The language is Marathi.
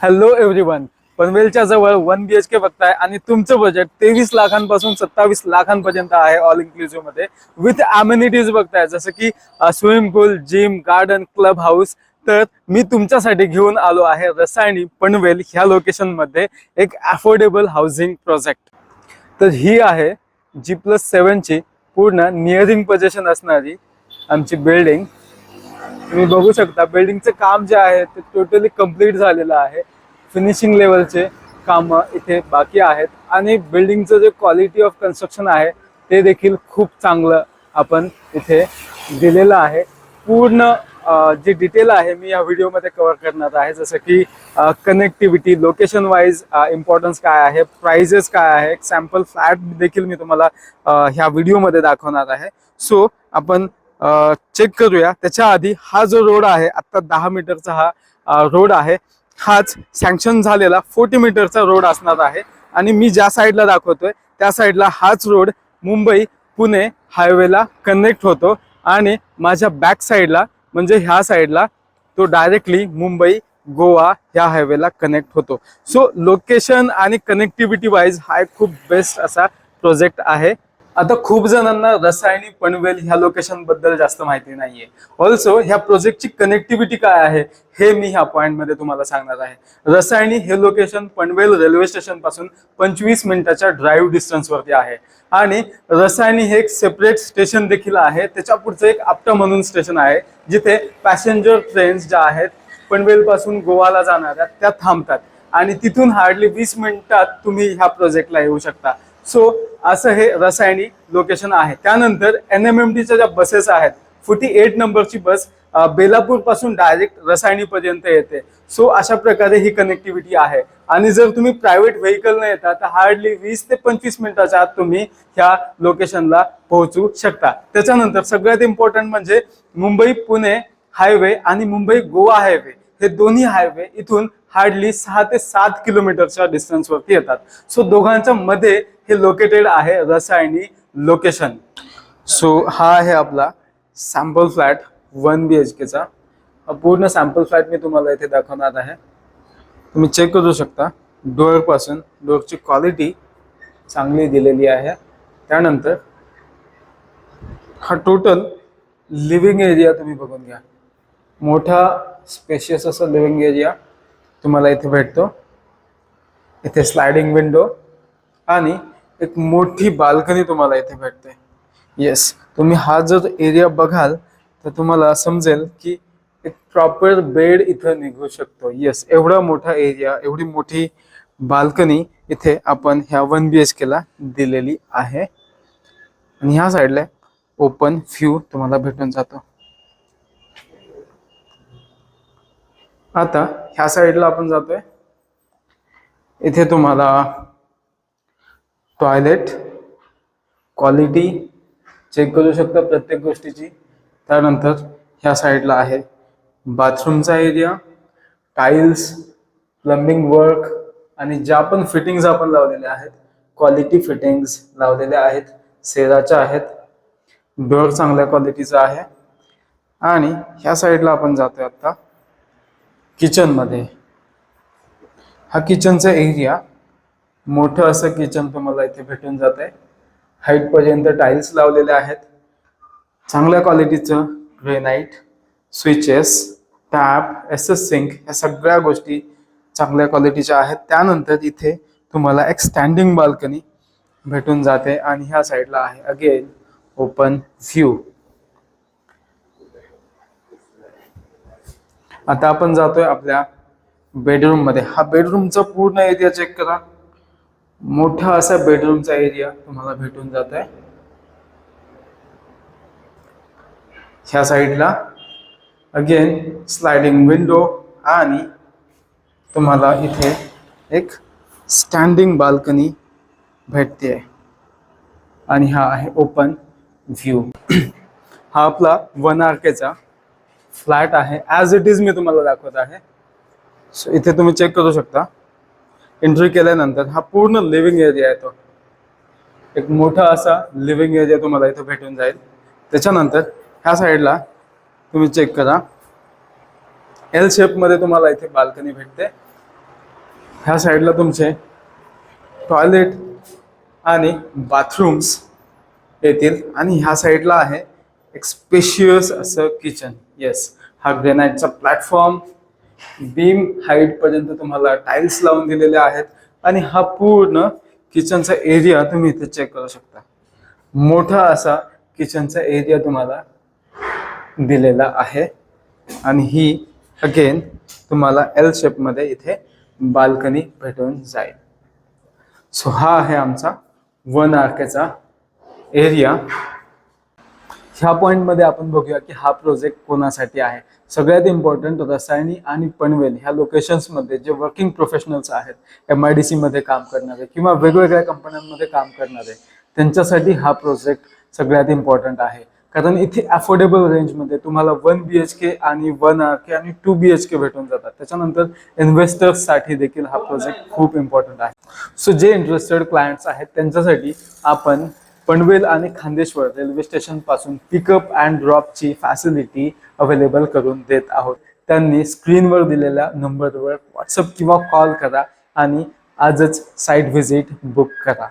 Hello everyone. पनवेलच्या जवळ 1 BHK बघताय आणि तुमचं बजेट 23 लाखांपासून 27 लाखांपर्यंत आहे ऑल इन्क्लुसिव्ह मध्ये विथ अमेनिटीज बघताय जसं की स्विमिंग पूल, जिम, गार्डन, क्लब हाऊस. तर मी तुमच्यासाठी घेऊन आलो आहे रसायनी पनवेल ह्या लोकेशन मध्ये एक अफोर्डेबल हाऊसिंग प्रोजेक्ट. तर ही आहे G+7 ची पूर्ण नियरिंग पोझिशन असणारी आमची बिल्डिंग. तुम्ही बघू शकता बिल्डिंगचं काम जे आहे ते टोटली कंप्लीट झालेलं आहे. फिनिशिंग लेवलचे काम इथे बाकी आहेत आणि बिल्डिंगचं जे क्वालिटी ऑफ कन्स्ट्रक्शन आहे ते देखील खूप चांगलं आपण इथे दिलेलं आहे. पूर्ण जे डिटेल आहे मी या व्हिडिओमध्ये कव्हर करणार आहे, जसं की कनेक्टिव्हिटी, लोकेशन वाईज इम्पॉर्टन्स काय आहे, प्राइजेस काय आहे, एक सॅम्पल फ्लॅट देखील मी तुम्हाला ह्या व्हिडिओमध्ये दाखवणार आहे. सो आपण चेक करूया. त्याच्या आधी हा जो रोड आहे आता 10 मीटरचा हा रोड आहे, हाच सँक्शन झालेला 40 मीटरचा रोड असणार आहे. आणि मी ज्या साईडला दाखवतोय त्या साईडला हाच रोड मुंबई पुणे हायवेला कनेक्ट होतो आणि माझ्या बॅक साईडला म्हणजे ह्या साईडला तो डायरेक्टली मुंबई गोवा ह्या हायवेला कनेक्ट होतो. सो लोकेशन आणि कनेक्टिव्हिटी वाईज हा एक खूप बेस्ट असा प्रोजेक्ट आहे. आता खूप जणांना रसायनी पनवेल ह्या लोकेशन बद्दल जास्त माहिती नाहीये. ऑल्सो ह्या प्रोजेक्टची कनेक्टिव्हिटी काय आहे हे मी ह्या पॉइंट मध्ये तुम्हाला सांगणार आहे. रसायनी हे लोकेशन पनवेल रेल्वे स्टेशन पासून 25 मिनिटाच्या ड्राईव्ह डिस्टन्स वरती आहे आणि रसायनी हे एक सेपरेट स्टेशन देखील आहे. त्याच्या पुढचं एक आपटा म्हणून स्टेशन आहे जिथे पॅसेंजर ट्रेन्स ज्या आहेत पनवेल पासून गोवाला जाणाऱ्या त्या थांबतात आणि तिथून हार्डली 20 मिनिटात तुम्ही ह्या प्रोजेक्टला येऊ शकता. सो असं हे रसायनी लोकेशन आहे. त्यानंतर NMMTच्या ज्या बसेस आहेत 48 नंबरची बस बेलापूर पासून डायरेक्ट रसायनी पर्यंत येते. सो अशा प्रकारे ही कनेक्टिव्हिटी आहे. आणि जर तुम्ही प्रायव्हेट व्हेकल न येता तर हार्डली 20 ते 25 मिनिटाच्या आत तुम्ही ह्या लोकेशनला पोहोचू शकता. त्याच्यानंतर सगळ्यात इम्पॉर्टंट म्हणजे मुंबई पुणे हायवे आणि मुंबई गोवा हायवे हे दोन्ही हायवे इथून हार्डली 6 ते 7 किलोमीटरच्या डिस्टन्स वरती येतात. सो दोघांच्या मध्ये हे लोकेटेड आहे रसायनी लोकेशन. सो हा आहे आपला सॅम्पल फ्लॅट 1 BHK चा. पूर्ण सॅम्पल फ्लॅट मी तुम्हाला इथे दाखवणार आहे. तुम्ही चेक करू शकता डोअर पासून डोअरची क्वालिटी चांगली दिलेली आहे. त्यानंतर हा टोटल लिव्हिंग एरिया तुम्ही बघून घ्या. मोठा स्पेशियस असा लिव्हिंग एरिया तुम्हाला इथे भेटतो. इथे स्लायडिंग विंडो आणि एक मोठी बाल्कनी तुम्हाला इथे भेटते. येस, तुम्ही हा जर एरिया बघाल तर तुम्हाला समजेल की एक प्रॉपर बेड इथं निघू शकतो. येस, एवढा मोठा एरिया, एवढी मोठी बाल्कनी इथे आपण ह्या 1 BHK ला दिलेली आहे. आणि ह्या साईडला ओपन व्ह्यू तुम्हाला भेटून जातो. आता ह्या साईडला आपण जातोय. इथे तुम्हाला टॉयलेट क्वालिटी चेक करू शकता प्रत्येक गोष्टीची. त्यानंतर ह्या साईडला आहे बाथरूमचा एरिया, टाइल्स, प्लंबिंग वर्क आणि ज्या पण फिटिंग्स आपण लावलेल्या आहेत क्वालिटी फिटिंग्स लावलेल्या आहेत, सेराच्या आहेत. डोअर चांगल्या क्वालिटीचा आहे. आणि ह्या साईडला आपण जातोय आता किचन मध्ये. हा किचनचा एरिया, मोठं असं किचन तुम्हाला इथे भेटून जात आहे. हाईट पर्यंत टाइल्स लावलेले आहेत, चांगल्या क्वालिटीचं granite, switches, tap, SS sink या सगळ्या गोष्टी चांगल्या क्वालिटीच्या आहेत. त्यानंतर इथे तुम्हाला एक स्टँडिंग बाल्कनी भेटून जाते आणि ह्या साईडला आहे अगेन ओपन व्ह्यू. आता आपण जातोय आपल्या बेडरूम मध्ये. हा बेडरूमचा पूर्ण एरिया चेक करा. मोठा असा बेडरूमचा एरिया तुम्हाला भेटून जात आहे. ह्या साईडला अगेन स्लायडिंग विंडो आणि तुम्हाला इथे एक स्टँडिंग बाल्कनी भेटते आणि हा आहे ओपन व्ह्यू. हा आपला 1 RK चा फ्लॅट आहे. ॲज इट इज मी तुम्हाला दाखवत आहे. सो इथे तुम्ही चेक करू शकता. एंट्री केल्यानंतर हा पूर्ण लिव्हिंग एरिया आहे. तो एक मोठा असा लिव्हिंग एरिया तुम्हाला इथे भेटून जाईल. त्याच्यानंतर ह्या साईडला तुम्ही चेक करा L शेप मध्ये तुम्हाला इथे बाल्कनी भेटते. ह्या साईडला तुमचे टॉयलेट आणि बाथरूम्स येतील आणि ह्या साईडला आहे एक स्पेशियस असं किचन. येस, हा ग्रेनाइटचा प्लॅटफॉर्म, बीम हाईट पर्यंत तुम्हाला टाइल्स लावून दिलेले आहेत आणि हा पूर्ण किचनचा एरिया तुम्ही इथे चेक करू शकता. मोठा असा किचनचा एरिया तुम्हाला दिलेला आहे आणि ही अगेन तुम्हाला एल शेप मध्ये इथे बाल्कनी भेटून जाईल. सो हा आहे आमचा 1 RKचा एरिया. ह्या पॉईंटमध्ये आपण बघूया की हा प्रोजेक्ट कोणासाठी आहे. सगळ्यात इम्पॉर्टंट रसायनी आणि पनवेल ह्या लोकेशन्समध्ये जे वर्किंग प्रोफेशनल्स आहेत, MIDC मध्ये काम करणारे किंवा वेगवेगळ्या कंपन्यांमध्ये काम करणारे, त्यांच्यासाठी हा प्रोजेक्ट सगळ्यात इम्पॉर्टंट आहे. कारण इथे अफोर्डेबल रेंजमध्ये तुम्हाला 1 BHK आणि 1 RK आणि 2 BHK भेटून जातात. त्याच्यानंतर इन्व्हेस्टर्ससाठी देखील हा प्रोजेक्ट खूप इम्पॉर्टंट आहे. सो जे इंटरेस्टेड क्लायंट्स आहेत त्यांच्यासाठी आपण पनवेल आणि खांदेश्वर रेल्वे स्टेशन पासून पिकअप अँड ड्रॉपची फॅसिलिटी अवेलेबल करून देत आहोत. त्यांनी स्क्रीनवर दिलेल्या नंबरवर व्हॉट्सअप किंवा कॉल करा आणि आजच साईट व्हिजिट बुक करा.